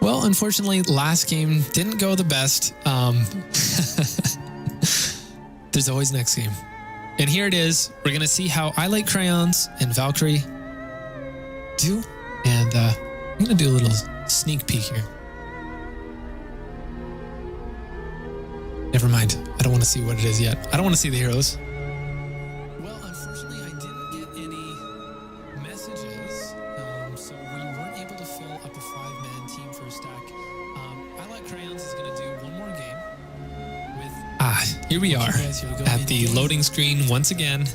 Well, unfortunately, last game didn't go the best. There's always next game. And here it is. We're going to see how Ilikecrayons and Valkyrie do. And I'm going to do a little sneak peek here. Never mind. I don't want to see what it is yet. I don't want to see the heroes. Well, unfortunately, I didn't get any messages, so we weren't able to fill up a 5-man team for a stack. Ilikecrayons is going to do one more game with... here we are at the loading screen once again.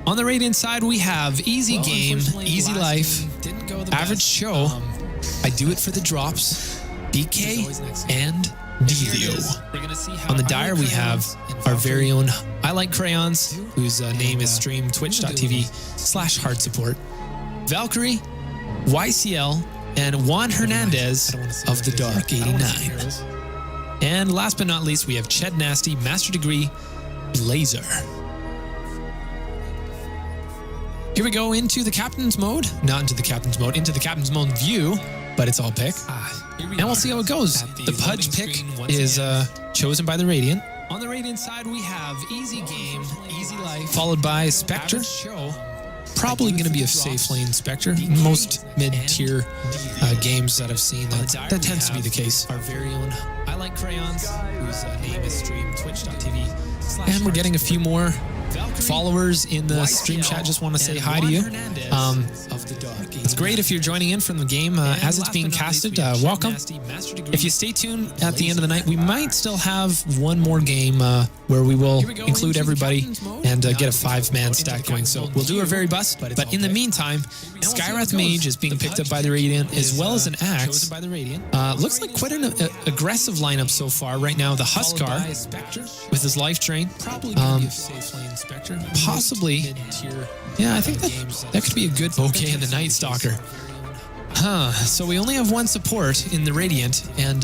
On the Radiant side, we have easy game, easy life, average show. I do it for the drops, BK, and Delio. On the Dire, we have our very own Ilikecrayons, whose name is stream twitch.tv/hard support, Valkyrie, YCL, and Juan Hernandez of the Dark 89. And last but not least, we have Ched Nasty, Master Degree, Blazer. Here we go into the Captain's mode. Not into the Captain's mode, into the Captain's mode view, but it's all pick. And we'll see how it goes. The Pudge pick is chosen by the Radiant. On the Radiant side, we have easy game, easy life, followed by Spectre. Probably going to be a safe lane Spectre. Most mid-tier games that I've seen, that tends to be the case. Our very own Ilikecrayons, whose name is stream twitch.tv. And we're getting a few more followers in the stream chat. Just want to say hi to you. It's great if you're joining in from the game as it's being casted. Welcome. If you stay tuned at the end of the night, we might still have one more game where we will include everybody and get a 5-man stack going. So we'll do our very best. But in the meantime, Skywrath Mage is being picked up by the Radiant, as well as an Axe. Looks like quite an aggressive lineup so far. Right now, the Huskar with his life drain. Possibly. Yeah, I think that could be a good okay in the Night Stalker. So we only have one support in the Radiant, and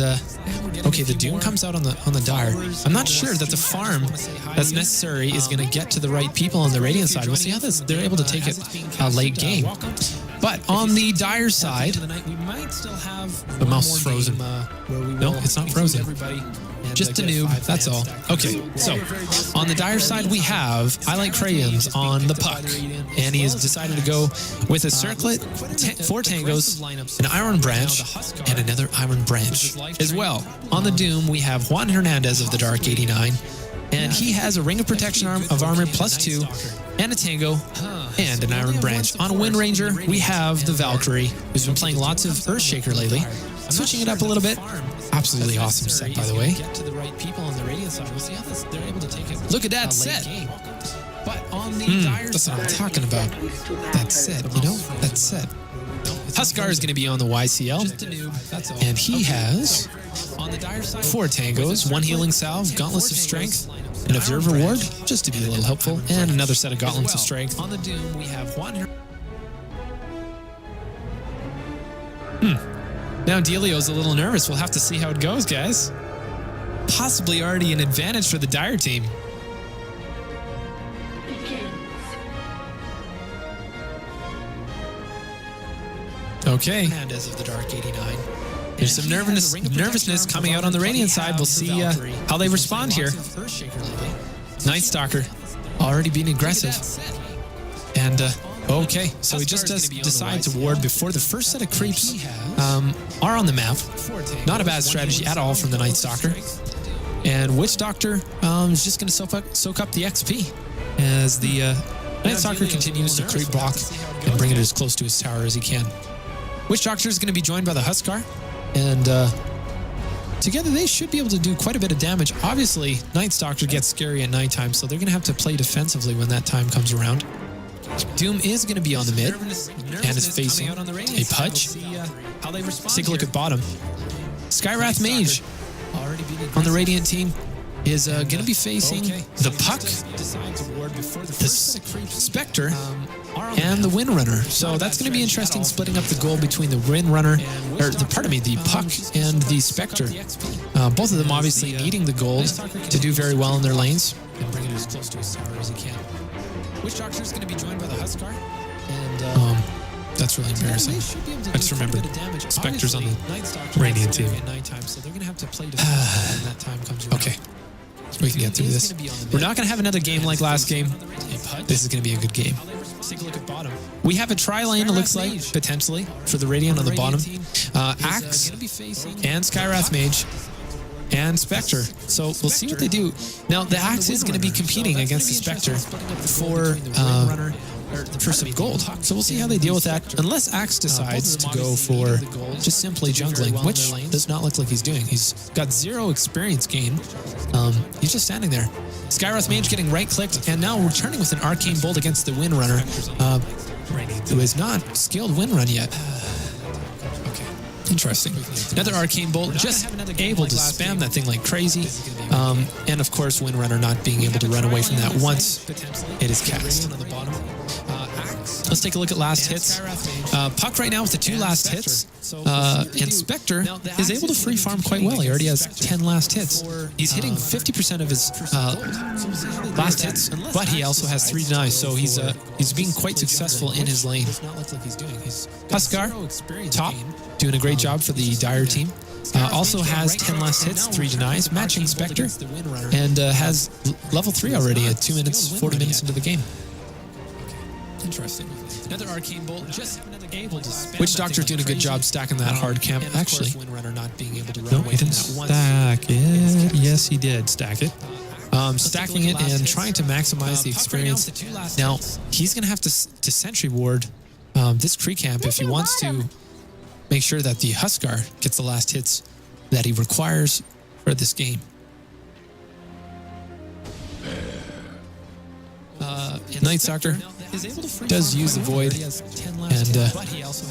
okay, the Doom comes out on the Dire. I'm not sure that the farm that's necessary is going to get to the right people on the Radiant side. We'll see how they're able to take it late game. But on the Dire side, the mouse is frozen. No, it's not frozen. Just a noob, that's all. Okay, so on the Dire side, we have Ilikecrayons on the puck, and he has decided to go with a circlet, 4 tangos, an Iron Branch, and another Iron Branch as well. On the Doom, we have Juan Hernandez of the Dark 89, and he has a Ring of Protection of Armor +2, and a Tango, and an Iron Branch. On Wind Ranger, we have the Valkyrie, who's been playing lots of Earthshaker lately. Switching it up a little bit. Absolutely awesome set, by the way. Look at that set. That's what I'm talking about. That set, you know? That set. Huskar is going to be on the YCL. And he has 4 tangos, 1 healing salve, gauntlets of strength, an observer ward, just to be a little helpful, and another set of gauntlets of strength. On the Doom, we have one. Now Delio's a little nervous. We'll have to see how it goes, guys. Possibly already an advantage for the Dire team. Okay. Hernandez of the Dark 89. There's some nervousness coming out on the Radiant side. We'll see how they respond here. Night Stalker already being aggressive. And okay, so he just decides to ward before the first set of creeps are on the map. Not a bad strategy at all from the Night Stalker. And Witch Doctor is just going to soak up the XP as the Night Stalker continues to creep block and bring it as close to his tower as he can. Witch Doctor is going to be joined by the Huskar, and together they should be able to do quite a bit of damage. Obviously, Night Stalker gets scary at nighttime, so they're going to have to play defensively when that time comes around. Doom is going to be on the mid and is facing a Pudge. Let's take a look at bottom. Skywrath Mage on the Radiant team is going to be facing the Puck, the Spectre, and the Windrunner. So that's going to be interesting, splitting up the goal between the Windrunner, the Puck and the Spectre. Both of them obviously needing the gold to do very well in their lanes and bring it as close to his tower as he can. Witch Doctor is going to be joined by the Huskar, and that's really embarrassing. I just remembered. Spectre's on the Radiant team. Okay. We can get through this. We're not going to have another game like last game. This is going to be a good game. We have a tri-lane, it looks like, potentially, for the Radiant on the bottom. Axe and Skywrath Mage and Spectre. So we'll see what they do. Now, the Axe is going to be competing against the Spectre for some gold. So we'll see how they deal with that. Unless Axe decides to go for just simply jungling, which does not look like he's doing. He's got 0 experience gain. He's just standing there. Skywrath Mage getting right-clicked, and now returning with an Arcane Bolt against the Windrunner, who is not skilled Windrun yet. Interesting. Another Arcane Bolt, just able to spam that thing like crazy. And of course, Windrunner not being able to run away from that once it is cast. Let's take a look at last hits. Puck right now with the 2 last hits. And Spectre is able to free farm quite well. He already has 10 last hits. He's hitting 50% of his last hits, but he also has 3 denies, so he's being quite successful in his lane. Huskar, top, doing a great job for the Dire team. Also has 10 last hits, 3 denies, matching Spectre, and has level 3 already at 2 minutes, 40 minutes into the game. Interesting. Another Arcane Bolt, just able to spam. Witch Doctor's doing a good job stacking that hard camp. Actually, no, he didn't stack it. Yes, he did stack it. Stacking it and trying to maximize the experience. Now, he's going to have to Sentry Ward this Kree camp if he wants to make sure that the Huskar gets the last hits that he requires for this game. Night Stalker does use the Void and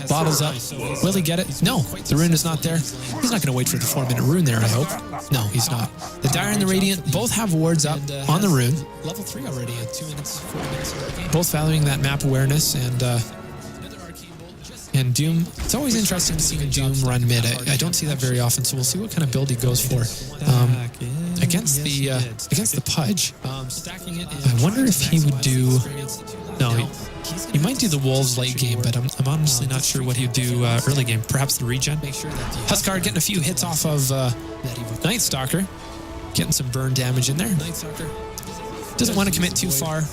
bottles up. Will he get it? No, the rune is not there. He's not going to wait for the 4-minute rune there, I hope. No, he's not. The Dire and the Radiant both have wards up on the rune. Level 3 already at 2 minutes, 4 minutes. Both valuing that map awareness and Doom. It's always interesting to see Doom run mid. I don't see that very often, so we'll see what kind of build he goes for. Against the Pudge, I wonder if he would do... No, he might do the Wolves late game, but I'm honestly not sure what he'd do early game. Perhaps the regen? Huskar getting a few hits off of Night Stalker, getting some burn damage in there. Doesn't want to commit too far,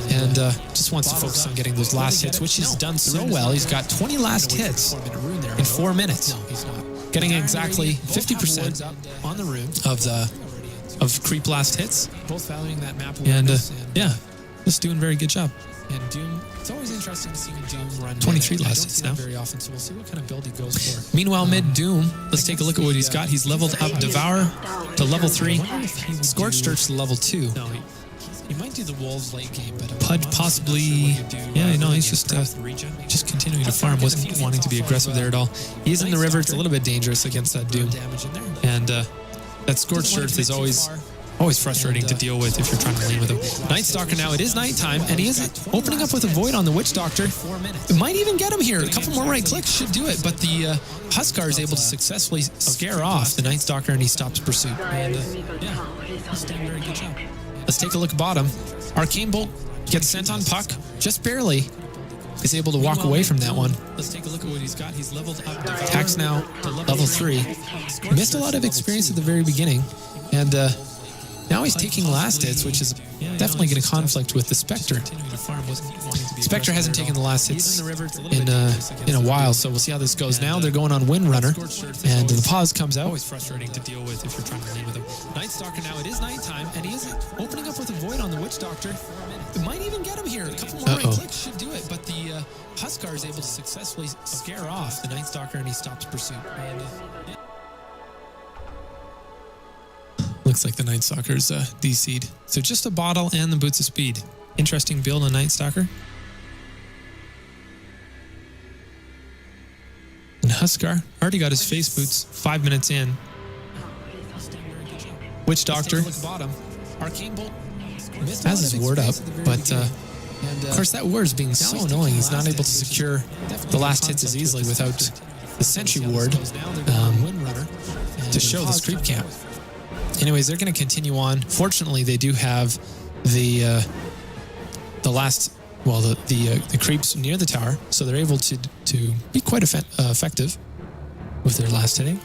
and just wants to focus on getting those last hits, which he's done so well. He's got 20 last hits in 4 minutes, getting exactly 50% on the rune of creep last hits. Both valuing that map awareness, and yeah, just doing a very good job. And Doom, it's always interesting to see Doom run 23 last hits now. Very often, so we'll see what kind of build he goes for. Meanwhile, mid Doom, let's take a look at what he's got. He's leveled up Devour to level 3, Scorched Earth to level 2. He might do the Wolves late game, but Pudge possibly. Yeah, no, he's just continuing to farm. Wasn't wanting to be aggressive there at all. He's in the river. It's a little bit dangerous against that Doom, and that Scorched Earth is always frustrating to deal with if you're trying to lane with him. Night Stalker now, it is nighttime, and he is opening up with a Void on the Witch Doctor. It might even get him here. A couple more right clicks should do it, but the Huskar is able to successfully scare off the Night Stalker, and he stops pursuit. And yeah, he's doing a very good job. Let's take a look bottom. Arcane Bolt gets sent on Puck, just barely. Is able to walk away from that one. Let's take a look at what he's got. He's leveled up. Attacks now to level 3. Missed a lot of experience at the very beginning, and now he's taking last hits, which is definitely going to conflict with the Spectre. Spectre hasn't taken the last hits in a while, so we'll see how this goes. Now they're going on Windrunner, and the pause comes out. Always frustrating to deal with if you're trying to lane with him. Night Stalker now, it is nighttime, and he is opening up with a Void on the Witch Doctor. It might even get him here. A couple more right clicks should do it, but the Huskar is able to successfully scare off the Night Stalker, and he stops pursuit. Looks like the Night Stalker's DC'd. So just a bottle and the Boots of Speed. Interesting build on Night Stalker. And Huskar already got his face boots 5 minutes in. Witch Doctor has his ward up, but of course that ward is being so annoying. He's not able to secure the last hits as easily without the Sentry Ward to show this creep camp. Anyways, they're going to continue on. Fortunately, they do have the creeps near the tower, so they're able to be quite effective. with their last hitting.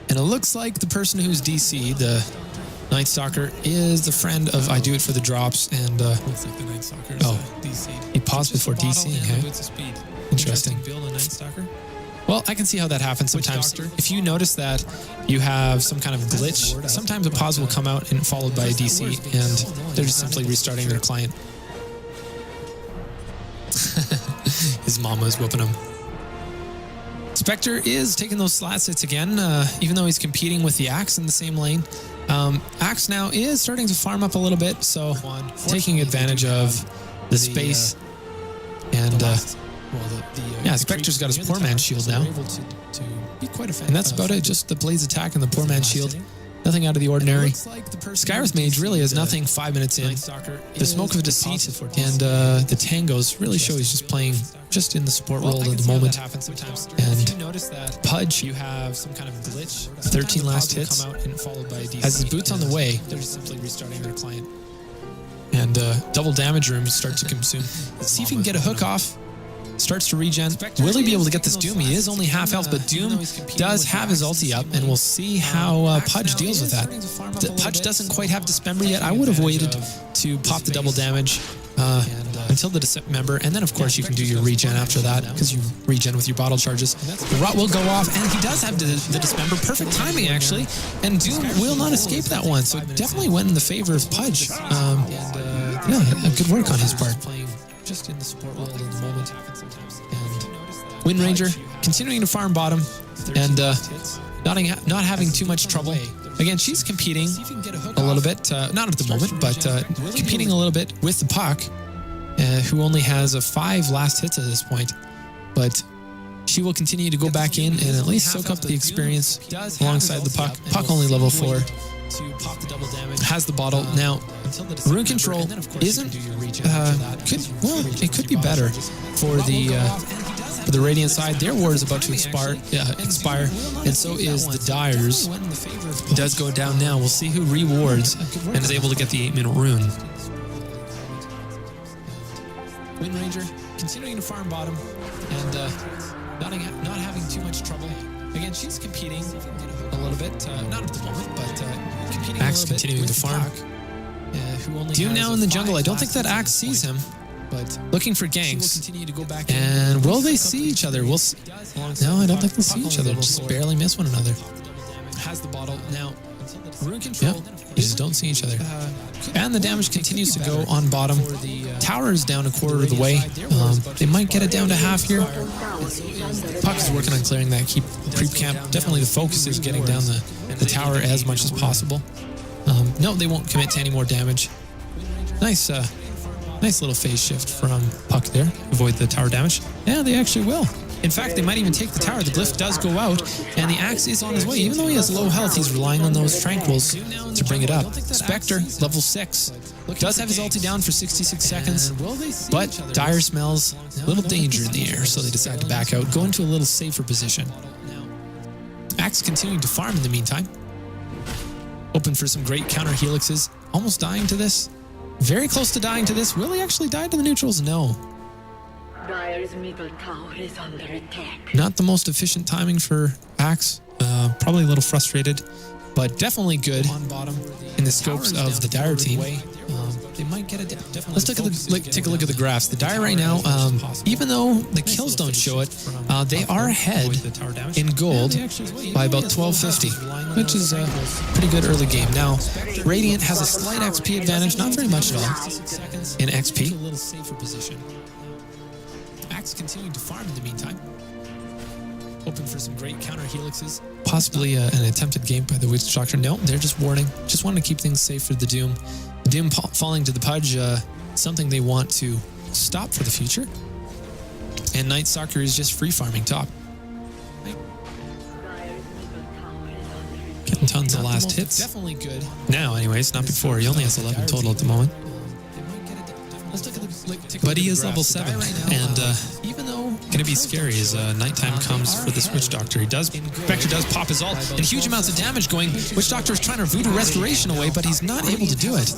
And it looks like the person who's DC, the Night Stalker, is the friend of I Do It for the Drops, and looks like the Night Stalker is he paused before DCing, hey? Interesting. Well, I can see how that happens sometimes. If you notice that you have some kind of glitch, sometimes a pause will come out and followed by a DC, and they're just simply restarting their client. His mama is whooping him. Spectre is taking those slat hits again, even though he's competing with the Axe in the same lane. Axe now is starting to farm up a little bit, so taking advantage of the space. And yeah, Spectre's got his poor man's shield now. And that's about it, just the Blaze attack and the poor man's shield. Nothing out of the ordinary. Skywrath Mage really has nothing 5 minutes in. The Smoke of Deceit and the Tangos really show he's just playing just in the support role at the moment. And Pudge, you have some kind of glitch. 13 last hits. Has his boots on the way. They're just simply restarting their client. And double damage rooms start to consume. See if he can get a hook off. Starts to regen. Will he be able to get this Doom? He is only half health, but Doom does have his ulti up, and we'll see how Pudge deals with that. Pudge doesn't quite have Dismember yet. I would have waited to pop the double damage until the Dismember, and then of course you can do your regen after that, because you regen with your bottle charges. The Rot will go off, and he does have the Dismember. Perfect timing, actually, and Doom will not escape that one, so it definitely went in the favor of Pudge. Yeah, good work on his part. Just in the support role at the moment. And Wind Ranger continuing to farm bottom and not having too much trouble. Again, she's competing a little bit, not at the moment, but competing a little bit with the Puck, who only has 5 last hits at this point. But she will continue to go back in and at least soak up the experience alongside the Puck. Puck only level 4. Has the bottle. Now, Rune Control isn't, it could be better for the Radiant side. Their ward is about to expire, and so is the Dyer's. It does go down now. We'll see who rewards and is able to get the 8-minute rune. Wind Ranger continuing to farm bottom and not having too much trouble. Again, she's competing a little bit, not at the moment, but competing Axe continuing to farm. Doom now in the jungle. I don't think that Axe sees him, but looking for ganks. And will they see each other? We'll see. No, I don't think they'll see each other. Just barely miss one another. Has the bottle now. Yep, they just don't see each other. And the damage continues to go on bottom. Tower is down a quarter of the way. They might get it down to half here. Puck is working on clearing that creep camp. Definitely the focus is getting down the tower as much as possible. No, they won't commit to any more damage. Nice little phase shift from Puck there. Avoid the tower damage. Yeah, they actually will. In fact, they might even take the tower. The glyph does go out, and the Axe is on his way. Even though he has low health, he's relying on those Tranquils to bring it up. Spectre, level 6, does have his ulti down for 66 seconds, but Dire smells a little danger in the air, so they decide to back out, go into a little safer position. Axe continuing to farm in the meantime. Open for some great counter helixes. Almost dying to this. Very close to dying to this. Will he actually die to the neutrals? No. Dire's middle tower is under attack. Not the most efficient timing for Axe. Probably a little frustrated, but definitely good in the scopes of the Dire team. They might get it. Let's take a look at the graphs. The Dire right now, even though the kills don't show it, they are ahead in gold by about 1250, which is a pretty good early game. Now, Radiant has a slight XP advantage, not very much at all in XP. Axe continuing to farm in the meantime. Open for some great counter helixes. Possibly an attempted gank by the Witch Doctor. No, they're just warding. Just wanting to keep things safe for the Doom. The Doom falling to the Pudge, something they want to stop for the future. And Night Stalker is just free farming top. Getting tons of last hits. Definitely good. Now, anyways, not before. He only has 11 total at the moment. But he is level 7, and even though gonna be scary as nighttime comes for this Witch Doctor. Spectre does pop his ult, and huge amounts of damage going. Witch Doctor is trying to voodoo restoration away, but he's not able to do it.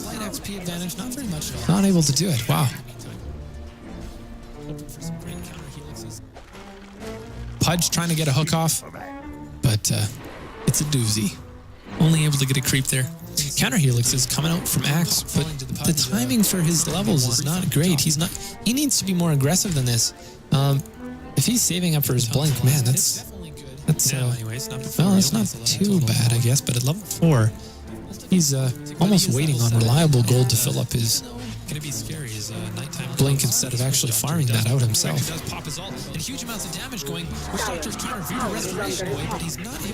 Not able to do it. Wow. Pudge trying to get a hook off, but it's a doozy. Only able to get a creep there. Counter Helix is coming out from Axe, but the timing for his levels is not great. He needs to be more aggressive than this. If he's saving up for his blink, man, that's not too bad, I guess. But at level 4, he's almost waiting on reliable gold to fill up his blink instead of actually farming that out himself.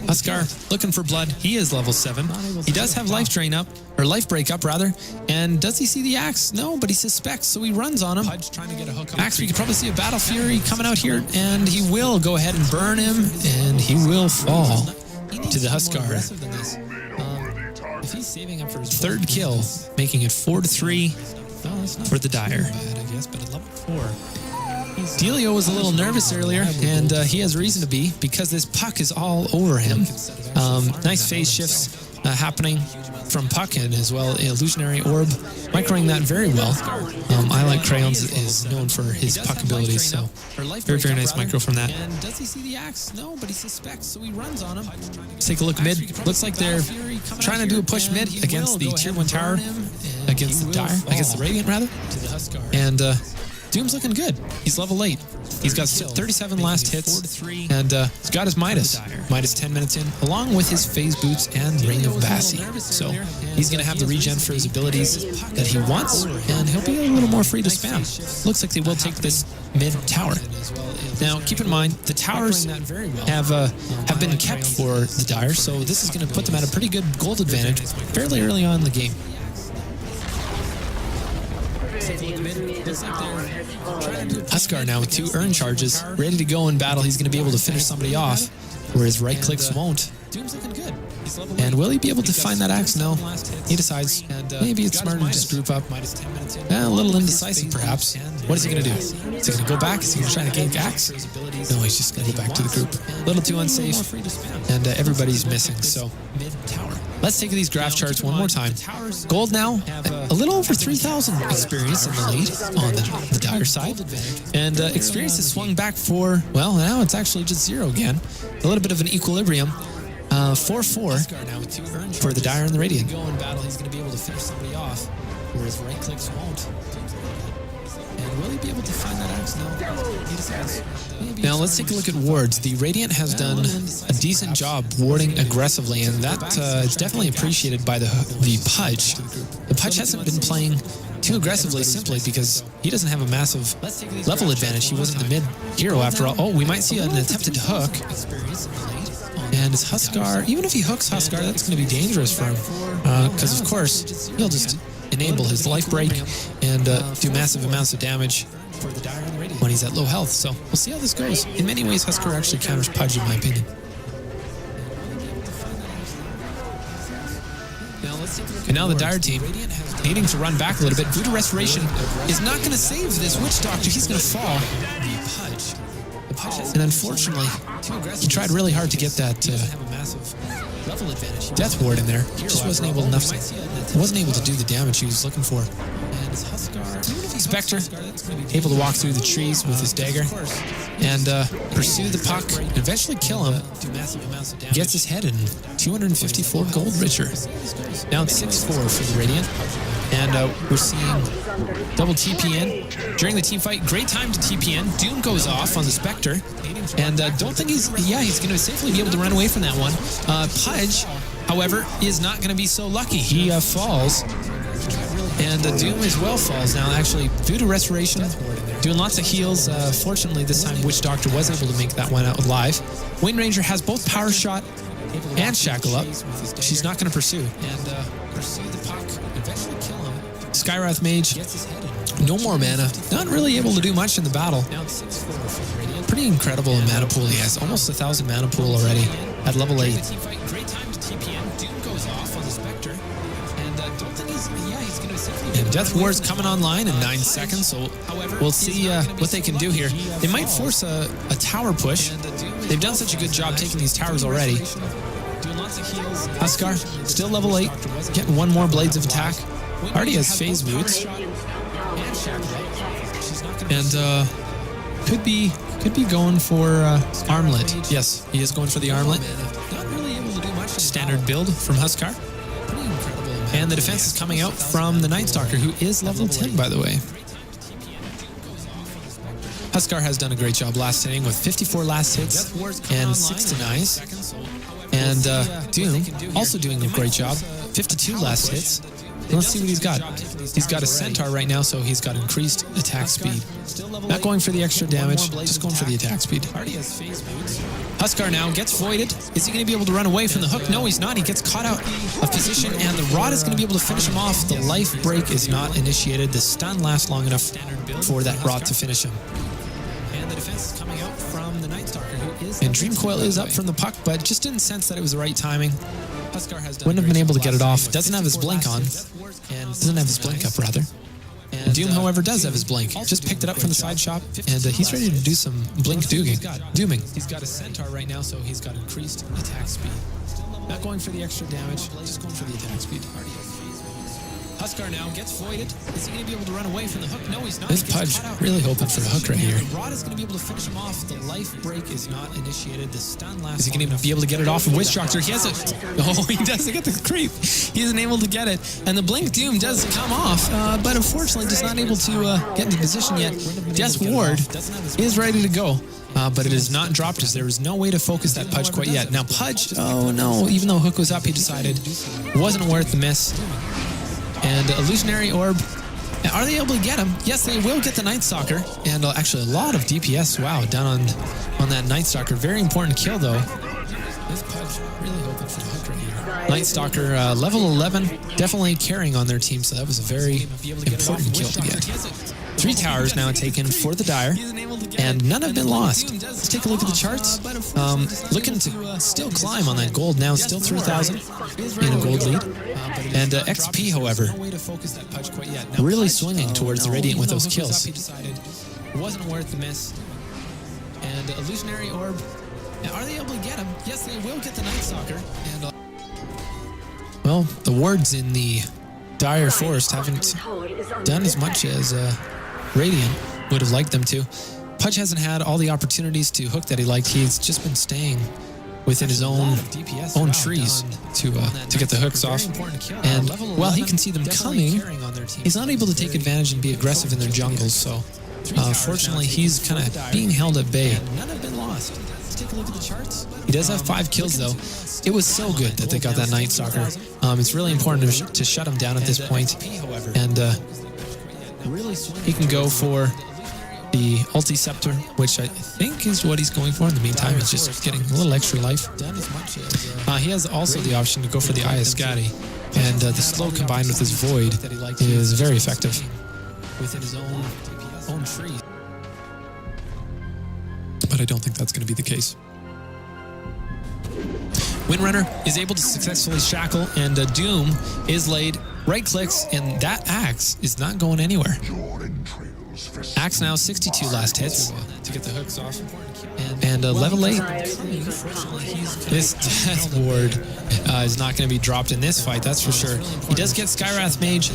Huskar looking for blood. He is level 7. He does have life drain up, or life break up rather. And does he see the axe? No, but he suspects, so he runs on him. Axe, we could probably see a Battle Fury coming out here, and he will go ahead and burn him, and he will fall to the Huskar. Third kill, making it 4-3 for the Dire. Delio was a little nervous earlier, and he has reason to be, because this Puck is all over him. Nice phase shifts happening from Puck, and as well Illusionary Orb, microing that very well. Ilikecrayons is known for his Puck abilities, so very, very nice micro from that. And does he see the axe? No, but he suspects, so he runs on him. Let's take a look mid. Looks like they're trying to do a push mid against the tier 1 tower, against the Dire, against the Radiant rather. And Doom's looking good. He's level 8. He's got 37 last hits, and he's got his Midas. Midas 10 minutes in, along with his phase boots and Ring of Bassi. So he's going to have the regen for his abilities that he wants, and he'll be a little more free to spam. Looks like they will take this mid tower. Now, keep in mind, the towers have been kept for the Dire, so this is going to put them at a pretty good gold advantage fairly early on in the game. Huskar now with 2 urn charges, ready to go in battle. He's going to be able to finish somebody off, where his right clicks won't. Doom's looking good. And will he be able to find that axe? No. He decides maybe it's smarter to just group up. A little indecisive, perhaps. What is he going to do? Is he going to go back? Is he going to try to gank axe? No, he's just going to go back to the group. A little too unsafe, and everybody's missing. So, let's take these graph charts one more time. Gold now, a little over 3,000 experience in the lead on the Dire side. And experience has swung back for, well, now it's actually just 0 again. A little bit of an equilibrium. 4-4 for the Dire and the Radiant. Go in battle, he's going to be able to finish somebody off, where his right clicks won't. And will he be able to find that axe? No. Now let's take a look at wards. The Radiant has done a decent job warding aggressively, and that is definitely appreciated by the Pudge. The Pudge hasn't been playing too aggressively simply because he doesn't have a massive level advantage. He wasn't the mid hero after all. Oh, we might see an attempted hook. And is Huskar, even if he hooks Huskar, that's going to be dangerous for him. Because, of course, he'll just enable his life break and do massive amounts of damage when he's at low health. So we'll see how this goes. In many ways, Huskar actually counters Pudge, in my opinion. And now the Dire team needing to run back a little bit. Voodoo Restoration is not going to save this Witch Doctor. He's going to fall. And unfortunately, he tried really hard to get that Death Ward in there. Just wasn't able to do the damage he was looking for. Spectre, able to walk through the trees with his dagger and pursue the Puck and eventually kill him. Gets his head in 254 gold richer. Now it's 6-4 for the Radiant. And we're seeing double TP in during the team fight. Great time to TP in. Doom goes off on the Spectre. And don't think he's going to safely be able to run away from that one. Pudge, however, is not going to be so lucky. He falls. And Doom as well falls. Now, actually, Voodoo Restoration, doing lots of heals. Fortunately, this time, Witch Doctor was able to make that one out alive. Wind Ranger has both Power Shot and Shackle Up. She's not going to pursue. And pursue the Puck. Eventually kill him. Skywrath Mage, no more mana. Not really able to do much in the battle. Pretty incredible in mana pool he has. Almost 1,000 mana pool already at level 8. Great time to TPN. Doom goes off on the Spectre. And don't think he's going to safely. And Death Ward's coming online in 9 seconds, so we'll see what they can do here. They might force a tower push. They've done such a good job taking these towers already. Huskar, still level 8, getting 1 more Blades of Attack. Already has phase boots. And Could be going for armlet. Yes, he is going for the armlet. Not really able to do much. Standard build from Huskar. Pretty incredible. And the defense is coming out from the Night Stalker, who is level 10, by the way. Huskar has done a great job last hitting with 54 last hits and 6 denies. And Doom also doing a great job, 52 last hits. Let's see what he's got. He's got a Centaur right now, so he's got increased attack speed. Not going for the extra damage, just going for the attack speed. Huskar now gets voided. Is he going to be able to run away from the hook? No, he's not. He gets caught out of position, and the rod is going to be able to finish him off. The life break is not initiated. The stun lasts long enough for that rod to finish him. And the defense is coming out from the Night Stalker, who is... And Dream Coil is up from the puck, but just didn't sense that it was the right timing. Huskar has done Wouldn't have been able to get it off. with Doesn't have his 54 blink on. last hits And doesn't have his blink up, rather. And Doom, however, does have his blink. Just picked it up from the side shop, and he's ready to do some blink dooming. He's got a Centaur right now, so he's got increased attack speed. Not going for the extra damage, just going for the attack speed. Huskar now gets voided. Is he going to be able to run away from the hook? No, he's not. This He gets Pudge caught out. really hoping for the hook right here. The rod is going to be able to finish him off. The life break is not initiated. The stun lasts. Is he going to be able to get it off of Witch Doctor? He has it. Oh, he doesn't get the creep. He isn't able to get it. And the Blink Doom does come off, but unfortunately just not able to get into position yet. Death Ward is ready to go, but it is not dropped as there is no way to focus that Pudge quite yet. Now Pudge, oh no, even though Hook was up, he decided it wasn't worth the miss. And Illusionary Orb, are they able to get him? Yes, they will get the Night Stalker. And actually a lot of DPS, wow, down on that Night Stalker. Very important kill, though. This Pudge really hoping for the hook right here. Night Stalker, level 11, definitely carrying on their team, so that was a very important kill to get. 3 towers now taken for the Dire, and none have been lost. Let's take a look at the charts. Looking to still climb on that gold now, still 3,000 in a gold lead. And XP, however, really swinging towards the Radiant with those kills. It wasn't worth the miss. And Illusionary Orb, are they able to get him? Yes, they will get the Night Stalker. And well, the wards in the Dire Forest haven't done as much as Radiant would have liked them to. Pudge hasn't had all the opportunities to hook that he liked. He's just been staying within his own trees to get the hooks off. And while he can see them coming, he's not able to take advantage and be aggressive in their jungles. So fortunately, he's kind of being held at bay. none have been lost. Let's take a look at the charts. He does have 5 kills, though. It was so good that they got that Night Stalker. It's really important to shut him down at this point. And he can go for the Ulti Scepter, which I think is what he's going for. In the meantime, he's just getting a little extra life. He has also the option to go for the Iascati, and the slow combined with his Void is very effective. Within his own tree. But I don't think that's going to be the case. Windrunner is able to successfully shackle, and Doom is laid. Right clicks, and that axe is not going anywhere. Axe now 62 last hits To get the hooks off. and level 8. This Death Ward is not going to be dropped in this fight, that's for sure. He does get Skywrath Mage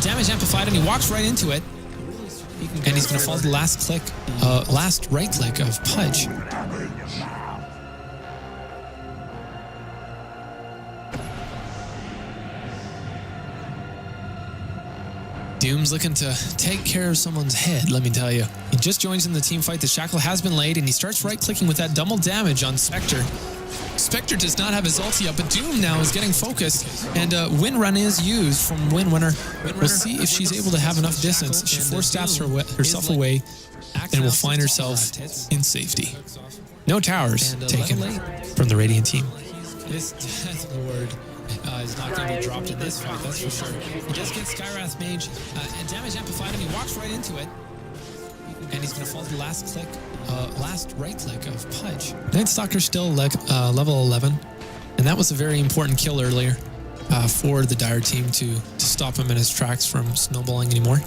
damage amplified, and he walks right into it. And he's going to fall to the last right click of Pudge. Doom's looking to take care of someone's head, let me tell you. He just joins in the team fight. The shackle has been laid, and he starts right-clicking with that double damage on Spectre. Spectre does not have his ulti up, but Doom now is getting focused, and Windrun is used from Windrunner. We'll see if she's able to have enough distance. She force-stabs herself away, and will find herself in safety. No towers taken from the Radiant team. This Death Ward is not going to be dropped in this fight, that's for sure. He does get Skywrath Mage and damage amplified, and he walks right into it. And he's going to fall to the last right click of Pudge. Night Stalker's still level 11, and that was a very important kill earlier for the Dire team to stop him in his tracks from snowballing anymore.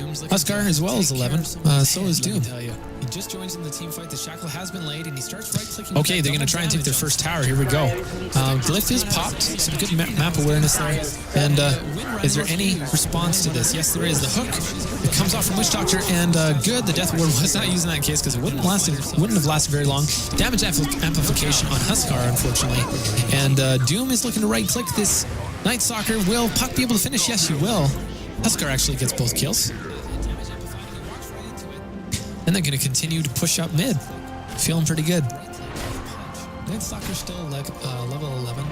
Huskar as well as 11. So is Doom. He just joins in the team fight. The shackle has been laid, and he starts right-clicking. Okay, they're going to try and take their first tower. Here we go. Glyph is popped. Some good map awareness there. And is there any response to this? Yes, there is. The hook, it comes off from Witch Doctor, and good. The Death Ward was not used in that case because it wouldn't have lasted very long. Damage amplification on Huskar, unfortunately. And Doom is looking to right-click this Night Stalker. Will Puck be able to finish? Yes, she will. Huskar actually gets both kills. And they're going to continue to push up mid. Feeling pretty good. Night Stalker's still level 11.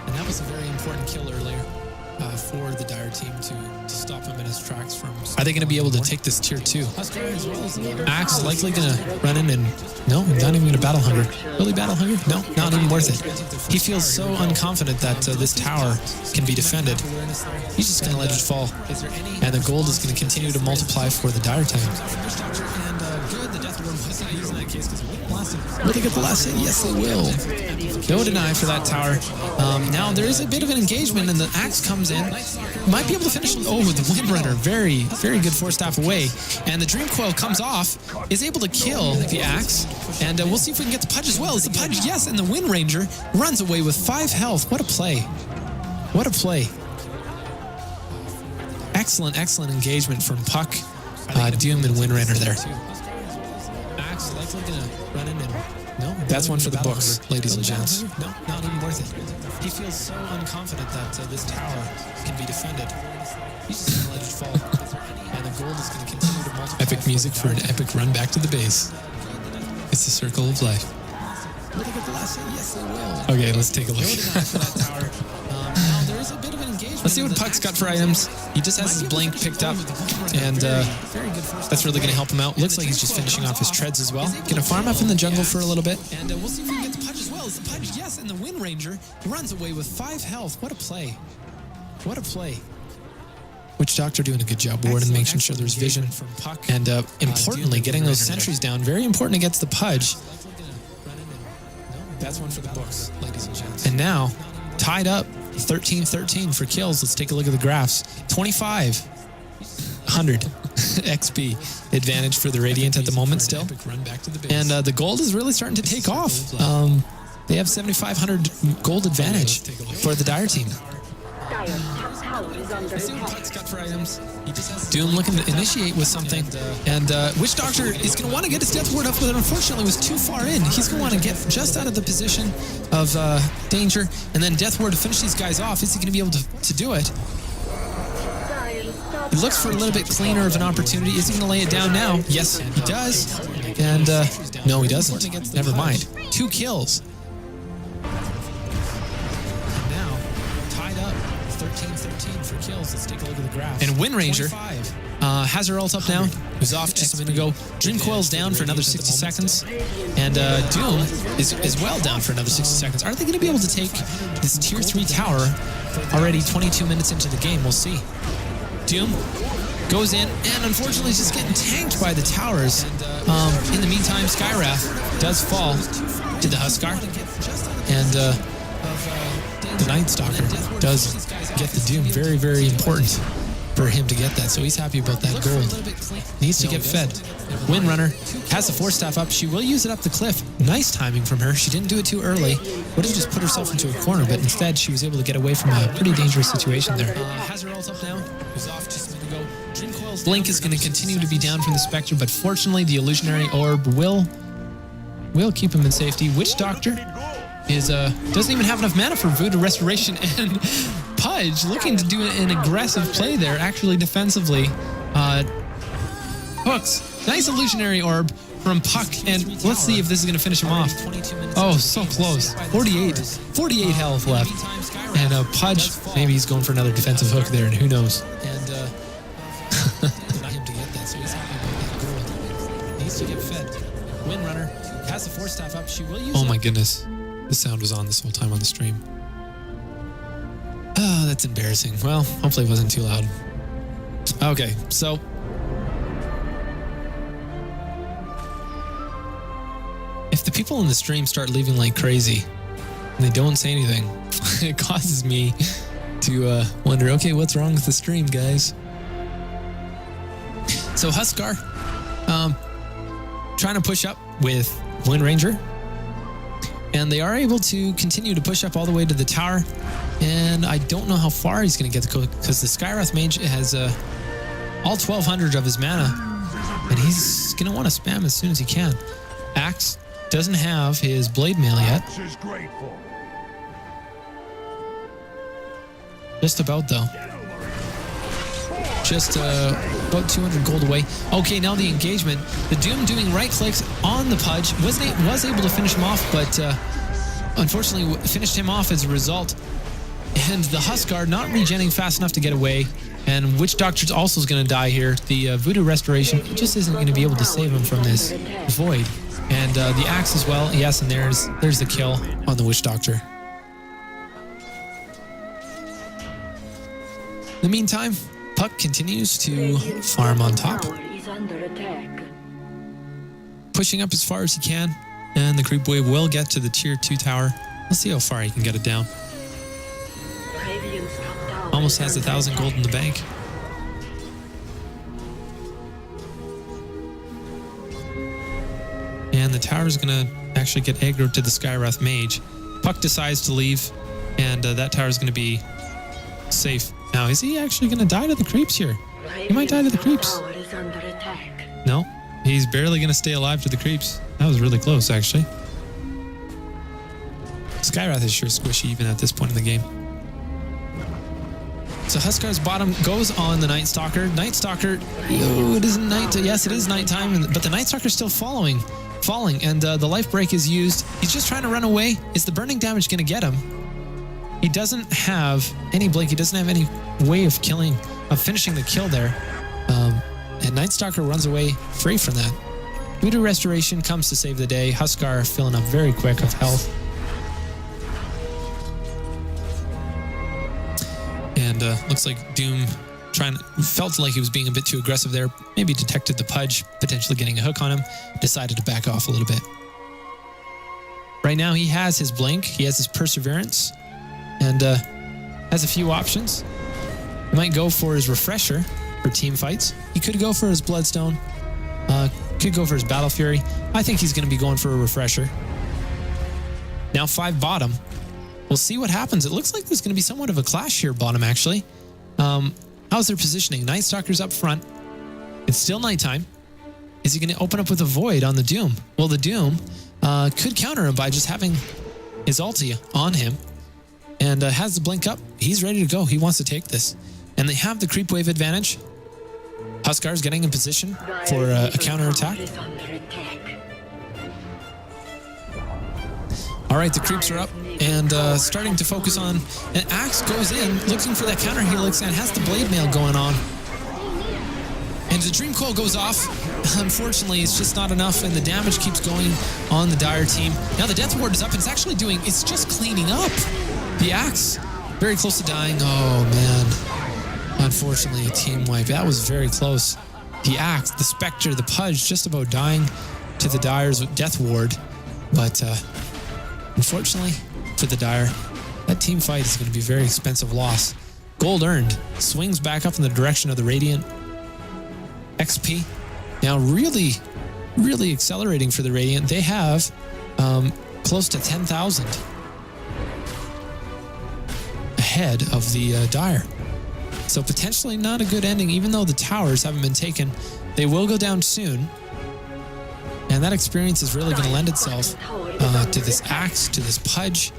And that was a very important kill earlier for the Dire team to stop him in his tracks from... Are they going to be able to take this tier 2? Huskar as well as the Axe likely going to run in and... No, not even going to Battle Hunger. Really Battle Hunger? No, not even worth it. He feels so unconfident that this tower can be defended. He's just going to let it fall. And the gold is going to continue to multiply for the Dire team. Will they get the last hit? Yes, they will. No deny for that tower. Now there is a bit of an engagement, and the axe comes in. Might be able to finish. Oh, with the Windrunner, very, very good 4-staff away. And the Dream Coil comes off, is able to kill the axe, and we'll see if we can get the Pudge as well. Is the Pudge? Yes, and the Wind Ranger runs away with 5 health. What a play! What a play! Excellent, excellent engagement from Puck, Doom, and Wind Ranger there. Axe likely gonna run in and... No, that's one for the books, ladies and gents. No, not even worth it. He feels so unconfident that this tower can be defended. He's just gonna let it fall. And the gold is gonna continue to multiply. Epic music for an epic run back to the base. It's the circle of life. Will they get the last hit? Yes, they will. Okay, let's take a look. Now there is a bit of an engagement. Let's see what Puck's got for items. He just has his blink picked up, and that's really going to help him out. Looks like he's just finishing off his treads as well. Going to farm up in the jungle for a little bit. And we'll see if we can get the Pudge as well. Is the Pudge? Yes, and the Wind Ranger runs away with 5 health. What a play. What a play. Witch Doctor doing a good job warding, making sure there's vision. And importantly, getting those sentries down. Very important against the Pudge. That's one for the books, ladies and gents. And now, tied up, 13-13 for kills. Let's take a look at the graphs. 2,500 XP advantage for the Radiant at the moment still. And the gold is really starting to take off. They have 7,500 gold advantage for the Dire team. Doom looking to initiate with something, and Witch Doctor is going to want to get his Death Ward up, but unfortunately was too far in. He's going to want to get just out of the position of danger, and then Death Ward to finish these guys off. Is he going to be able to do it? He looks for a little bit cleaner of an opportunity. Is he going to lay it down now? Yes, he does. And no, he doesn't. Never mind. 2 kills. 13-13 for kills. Let's take a look at the graph. And Wind Ranger has her ult up now. Who's off just a minute ago. Dream Coil's down for another 60 seconds. And Doom is well down for another 60 seconds. Are they going to be able to take this tier 3 tower already 22 minutes into the game? We'll see. Doom goes in, and unfortunately is just getting tanked by the towers. In the meantime, Skywrath does fall to the Huskar. And the Night Stalker does get the Doom. Very, very important for him to get that. So he's happy about that gold. Needs to get fed. Windrunner has the 4-staff up. She will use it up the cliff. Nice timing from her. She didn't do it too early. Would have just put herself into a corner, but instead she was able to get away from a pretty dangerous situation there. Has her ult up now. Who's off just a minute ago. Blink is going to continue to be down from the Spectre, but fortunately the Illusionary Orb will keep him in safety. Witch Doctor doesn't even have enough mana for Voodoo Restoration, and Pudge looking to do an aggressive play there, actually defensively. Hooks. Nice Illusionary Orb from Puck, and let's see if this is going to finish him off. Oh, so close. 48 health left. And Pudge, maybe he's going for another defensive hook there, and who knows. And him to get that, so he's happy about that gold. Needs to get fed. Windrunner has the 4-staff up. She will use it. Oh my goodness. The sound was on this whole time on the stream. Oh, that's embarrassing. Well, hopefully it wasn't too loud. Okay, so if the people in the stream start leaving like crazy and they don't say anything, it causes me to wonder, okay, what's wrong with the stream, guys? So Huskar trying to push up with Wind Ranger. And they are able to continue to push up all the way to the tower. And I don't know how far he's going to get because the Skywrath Mage has all 1,200 of his mana. And he's going to want to spam as soon as he can. Axe doesn't have his Blade Mail yet. Just about, though. Just about 200 gold away. Okay, now the engagement. The Doom doing right clicks on the Pudge. Was able to finish him off, but unfortunately finished him off as a result. And the Huskar not regenning fast enough to get away. And Witch Doctor's also is going to die here. The Voodoo Restoration just isn't going to be able to save him from this void. And the Axe as well. Yes, and there's the kill on the Witch Doctor. In the meantime, Puck continues to farm on top. Pushing up as far as he can. And the creep wave will get to the tier 2 tower. Let's see how far he can get it down. Almost has 1,000 gold in the bank. And the tower is going to actually get aggroed to the Skywrath Mage. Puck decides to leave, and that tower is going to be safe. Now, is he actually going to die to the creeps here? He might die to the creeps. No, he's barely going to stay alive to the creeps. That was really close, actually. Skywrath is sure squishy even at this point in the game. So Huskar's bottom goes on the Night Stalker. Night Stalker, it isn't night. Yes, it is nighttime, but the Night Stalker's still falling, and the life break is used. He's just trying to run away. Is the burning damage going to get him? He doesn't have any blink. He doesn't have any way of finishing the kill there. And Night Stalker runs away free from that. Voodoo Restoration comes to save the day. Huskar filling up very quick of health. And looks like Doom felt like he was being a bit too aggressive there. Maybe detected the Pudge potentially getting a hook on him. Decided to back off a little bit. Right now he has his blink. He has his perseverance. And has a few options. He might go for his refresher for team fights. He could go for his Bloodstone. Could go for his Battle Fury. I think he's going to be going for a refresher. Now 5 bottom. We'll see what happens. It looks like there's going to be somewhat of a clash here bottom, actually. How's their positioning? Night Stalker's up front. It's still nighttime. Is he going to open up with a Void on the Doom? Well, the Doom could counter him by just having his ulti on him. And has the blink up. He's ready to go. He wants to take this. And they have the creep wave advantage. Huskar's getting in position for a counter attack. All right, the creeps are up and starting to focus on. And Axe goes in looking for that counter helix and has the blade mail going on. And the Dream Coil goes off. Unfortunately, it's just not enough, and the damage keeps going on the Dire team. Now the Death Ward is up. It's just cleaning up. The Axe, very close to dying. Oh, man. Unfortunately, a team wipe. That was very close. The Axe, the Spectre, the Pudge, just about dying to the Dire's Death Ward. But unfortunately for the Dire, that team fight is going to be a very expensive loss. Gold earned. Swings back up in the direction of the Radiant. XP. Now really, really accelerating for the Radiant. They have close to 10,000 ahead of the Dire. So potentially not a good ending, even though the towers haven't been taken. They will go down soon. And that experience is really going to lend itself to this Axe, to this Pudge.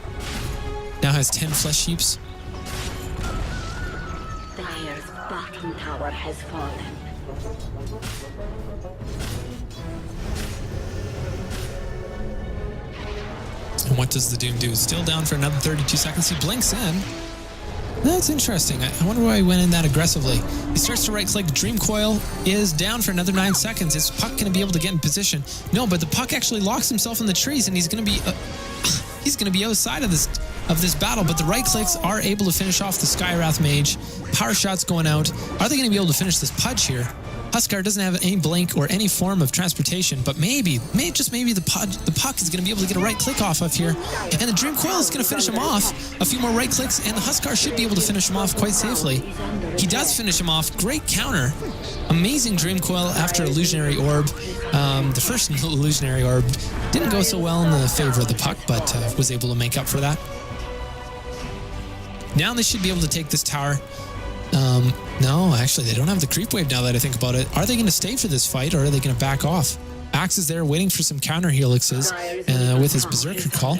Now has 10 Flesh Heaps. Dire's bottom tower has fallen. And what does the Doom do? Still down for another 32 seconds. He blinks in. That's interesting. I wonder why he went in that aggressively. He starts to right-click. Dream Coil is down for another 9 seconds. Is Puck going to be able to get in position? No, but the Puck actually locks himself in the trees, and he's going to be outside of this battle. But the right clicks are able to finish off the Skywrath Mage. Power shots going out. Are they going to be able to finish this Pudge here? Huskar doesn't have any blink or any form of transportation, but maybe the puck is going to be able to get a right click off of here, and the Dream Coil is going to finish him off. A few more right clicks, and the Huskar should be able to finish him off quite safely. He does finish him off. Great counter. Amazing Dream Coil after Illusionary Orb. The first Illusionary Orb didn't go so well in the favor of the puck, but was able to make up for that. Now they should be able to take this tower. No, actually, they don't have the creep wave now that I think about it. Are they going to stay for this fight, or are they going to back off? Axe is there waiting for some counter helixes with his Berserker call.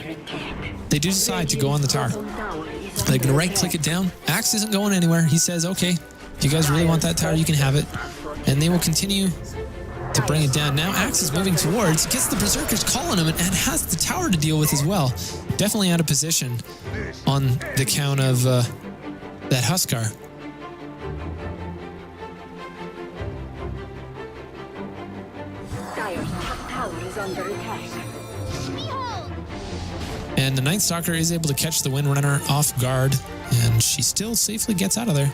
They do decide to go on the tower. They're going to right-click it down. Axe isn't going anywhere. He says, okay, if you guys really want that tower, you can have it. And they will continue to bring it down. Now Axe is moving towards, gets the Berserkers calling him, and has the tower to deal with as well. Definitely out of position on the count of that Huskar. And the Night Stalker is able to catch the Windrunner off guard, and she still safely gets out of there.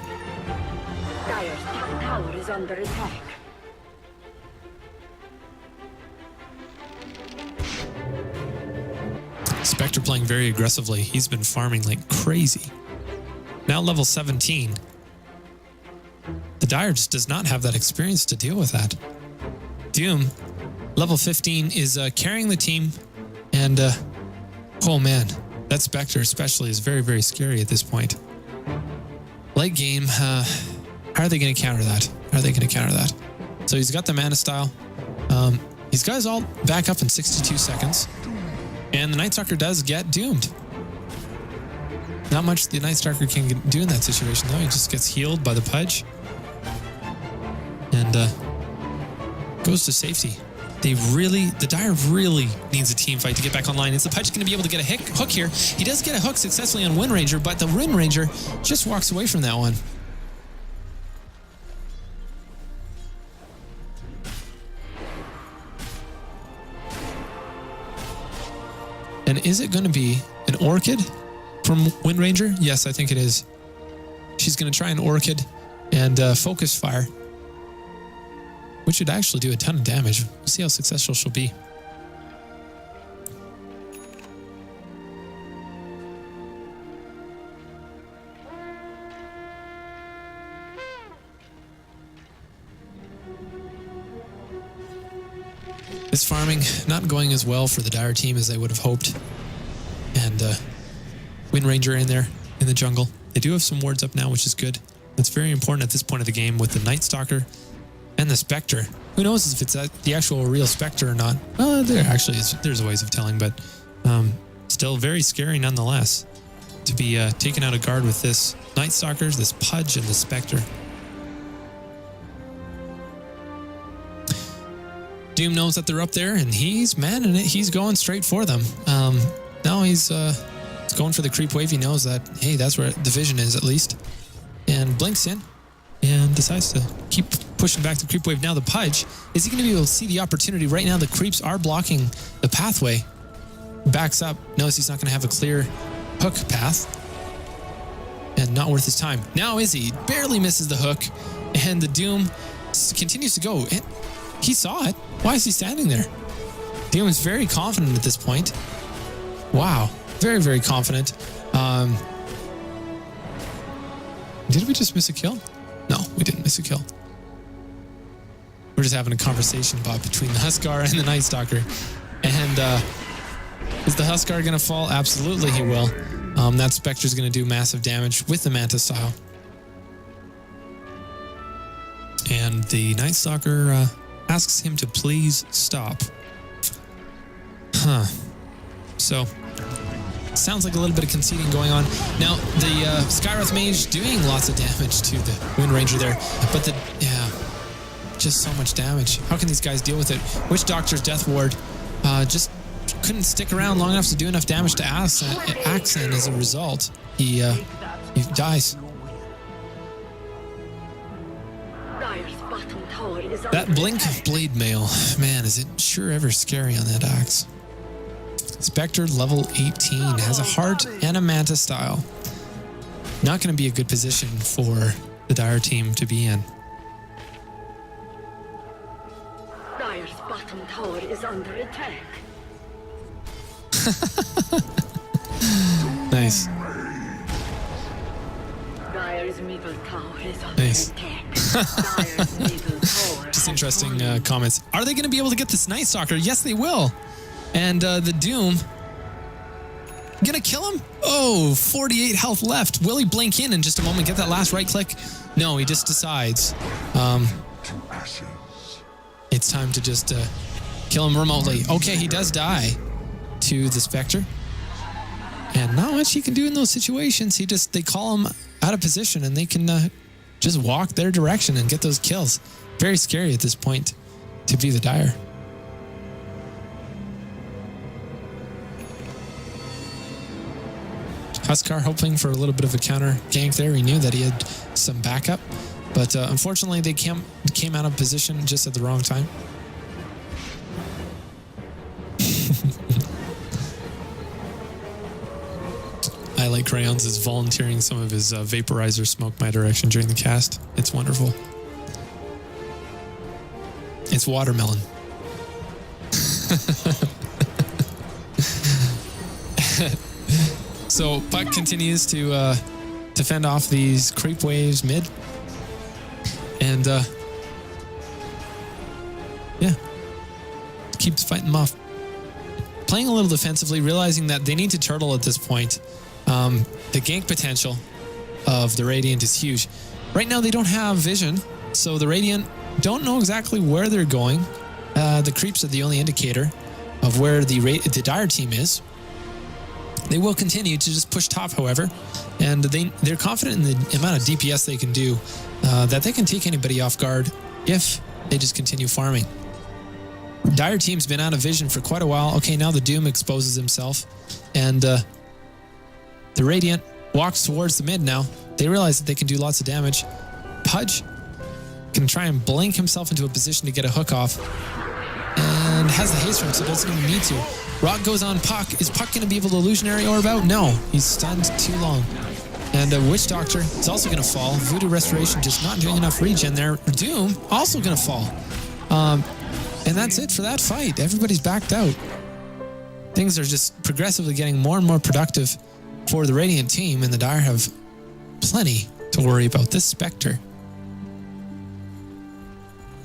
Dire's top tower is under attack. Spectre playing very aggressively. He's been farming like crazy. Now level 17. The Dire just does not have that experience to deal with that. Doom, level 15, is carrying the team, and oh man, that Spectre especially is very, very scary at this point. Late game, how are they going to counter that? How are they going to counter that? So he's got the Mana Style. These guys all back up in 62 seconds. And the Night Stalker does get doomed. Not much the Night Stalker can do in that situation, though. He just gets healed by the Pudge. And goes to safety. The Dire really needs a team fight to get back online. Is the Pudge going to be able to get a hook here? He does get a hook successfully on Wind Ranger, but the Wind Ranger just walks away from that one. And is it going to be an Orchid from Wind Ranger? Yes, I think it is. She's going to try an Orchid and Focus Fire, which would actually do a ton of damage. We'll see how successful she'll be. This farming not going as well for the Dire team as they would have hoped. And Wind Ranger in there in the jungle. They do have some wards up now, which is good. That's very important at this point of the game with the Night Stalker and the Spectre. Who knows if it's the actual real Spectre or not? Well, there's ways of telling, but still very scary nonetheless to be taken out of guard with this Night Stalker, this Pudge, and the Spectre. Doom knows that they're up there, and he's manning it. He's going straight for them. Now he's going for the creep wave. He knows that, hey, that's where the vision is at least. And blinks in and decides to keep pushing back the creep wave. Now the Pudge, is he going to be able to see the opportunity? Right now the creeps are blocking the pathway. Backs up, knows he's not going to have a clear hook path. And not worth his time. Now is he? Barely misses the hook. And the Doom continues to go. And he saw it. Why is he standing there? Doom is very confident at this point. Wow. Very, very confident. Did we just miss a kill? No, we didn't miss a kill. We're just having a conversation, Bob, between the Huskar and the Night Stalker. And is the Huskar going to fall? Absolutely he will. That Spectre's going to do massive damage with the Manta Style. And the Night Stalker asks him to please stop. So, sounds like a little bit of conceding going on. Now, the Skywrath Mage doing lots of damage to the Wind Ranger there. But just so much damage. How can these guys deal with it? Witch Doctor's Death Ward just couldn't stick around long enough to do enough damage to Axe, and as a result, he dies. That Blink of Blade Mail, man, is it sure ever scary on that Axe. Spectre, level 18, has a heart and a Manta Style. Not going to be a good position for the Dire team to be in. tower is under attack. Nice. Dire's middle tower is under Nice. attack. Dire's middle tower. Just interesting comments. Are they going to be able to get this Night Stalker? Yes, they will. And the Doom, gonna kill him? Oh, 48 health left. Will he blink in just a moment, get that last right click? No, he just decides it's time to just kill him remotely. Okay, he does die to the Spectre. And not much he can do in those situations. They call him out of position and they can just walk their direction and get those kills. Very scary at this point to be the Dire. Huskar hoping for a little bit of a counter gank there. He knew that he had some backup, but unfortunately they came out of position just at the wrong time. Ilikecrayons is volunteering some of his vaporizer smoke my direction during the cast. It's wonderful. It's watermelon. So Puck continues to fend off these creep waves mid. And yeah, keeps fighting them off. Playing a little defensively, realizing that they need to turtle at this point. The gank potential of the Radiant is huge. Right now they don't have vision, so the Radiant don't know exactly where they're going. The creeps are the only indicator of where the Dire team is. They will continue to just push top, however, and they're confident in the amount of DPS they can do, that they can take anybody off guard if they just continue farming. Dire team's been out of vision for quite a while. Okay, now the Doom exposes himself, and the Radiant walks towards the mid now. They realize that they can do lots of damage. Pudge can try and blink himself into a position to get a hook off, and has the haste room, so doesn't even need to. Rock goes on Puck. Is Puck going to be able to illusionary orb out? No, he's stunned too long. And Witch Doctor is also going to fall. Voodoo Restoration just not doing enough regen there. Doom also going to fall. And that's it for that fight. Everybody's backed out. Things are just progressively getting more and more productive for the Radiant team, and the Dire have plenty to worry about. This Spectre.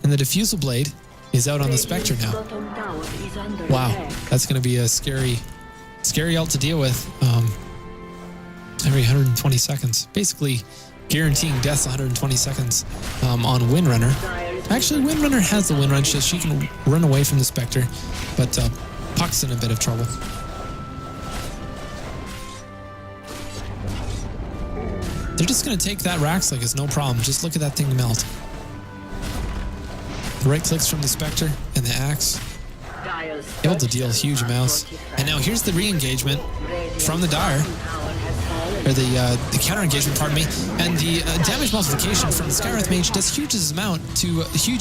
And the Diffusal Blade is out on the Spectre now. Wow, that's going to be a scary ult to deal with every 120 seconds. Basically guaranteeing deaths 120 seconds on Windrunner. Actually, Windrunner has the Windrun, so she can run away from the Spectre, but Puck's in a bit of trouble. They're just going to take that Rax like it's no problem. Just look at that thing melt. The right clicks from the Spectre and the axe, able to deal huge amounts. And now here's the re-engagement from the Dire, or the counter engagement, pardon me. And the damage multiplication from the Skywrath Mage does huge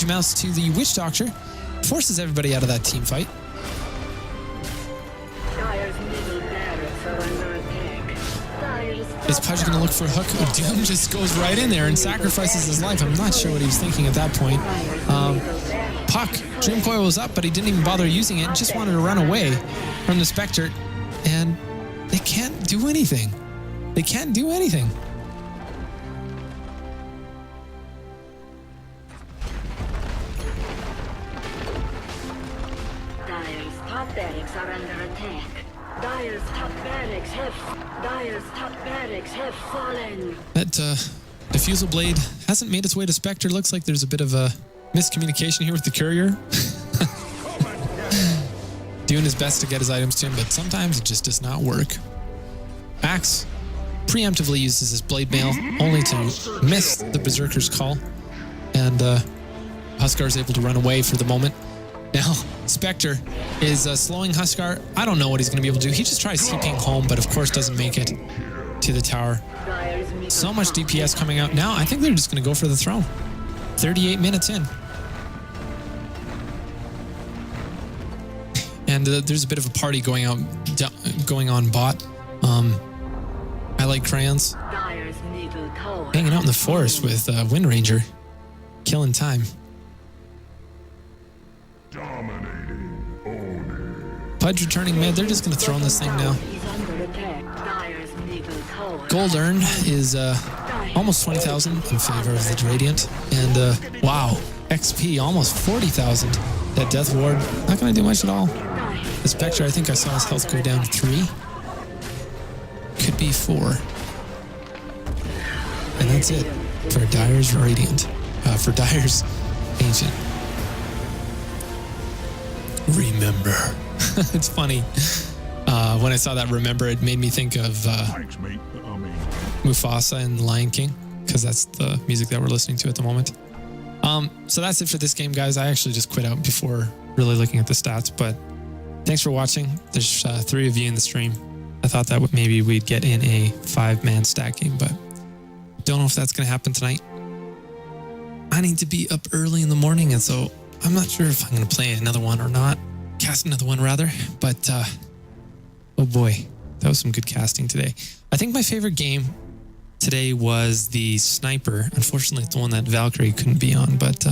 amounts to the Witch Doctor, forces everybody out of that team fight. Is Pudge going to look for a hook? Oh, Doom just goes right in there and sacrifices his life. I'm not sure what he was thinking at that point. Puck, Dream Coil was up, but he didn't even bother using it. Just wanted to run away from the Spectre, and they can't do anything. They can't do anything. Dire's top barracks are under attack. Dire's top barracks have fallen. That Diffusal Blade hasn't made its way to Spectre. Looks like there's a bit of a miscommunication here with the courier. Doing his best to get his items to him, but sometimes it just does not work. Axe preemptively uses his Blade Mail only to miss the Berserker's call, and Huskar is able to run away for the moment. Now, Spectre is slowing Huskar. I don't know what he's going to be able to do. He just tries TPing home, but of course doesn't make it to the tower. So much DPS coming out. Now, I think they're just going to go for the throne. 38 minutes in. And there's a bit of a party going on bot. Ilikecrayons hanging out in the forest with Wind Ranger, killing time. Dominating. Pudge returning mid. They're just going to throw in this thing now. Gold earn is almost 20,000 in favor of the Radiant. And wow, XP almost 40,000. That Death Ward, not going to do much at all. The Spectre, I think I saw his health go down to 3. Could be 4. And that's it for Dire's Radiant. For Dire's Ancient. Remember. It's funny. When I saw that Remember, it made me think of Mufasa and Lion King, because that's the music that we're listening to at the moment. So that's it for this game, guys. I actually just quit out before really looking at the stats, but thanks for watching. There's 3 of you in the stream. I thought that maybe we'd get in a 5-man stack game, but don't know if that's going to happen tonight. I need to be up early in the morning, and so I'm not sure if I'm going to play another one or not. Cast another one, rather. But, oh boy, that was some good casting today. I think my favorite game today was the Sniper. Unfortunately, it's the one that Valkyrie couldn't be on, but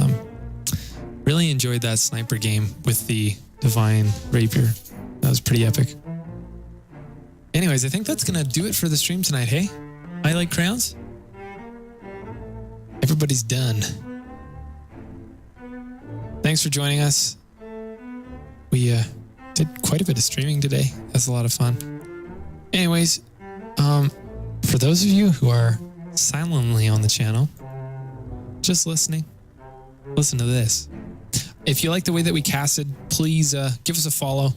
really enjoyed that Sniper game with the Divine Rapier. That was pretty epic. Anyways, I think that's going to do it for the stream tonight, hey? I like crayons? Everybody's done. Thanks for joining us. We did quite a bit of streaming today. That's a lot of fun. Anyways, for those of you who are silently on the channel, just listening, listen to this. If you like the way that we casted, please give us a follow.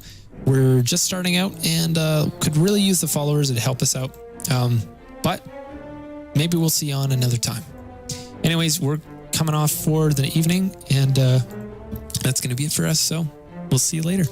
We're just starting out and could really use the followers to help us out. But maybe we'll see you on another time. Anyways, we're coming off for the evening, and that's going to be it for us. So we'll see you later.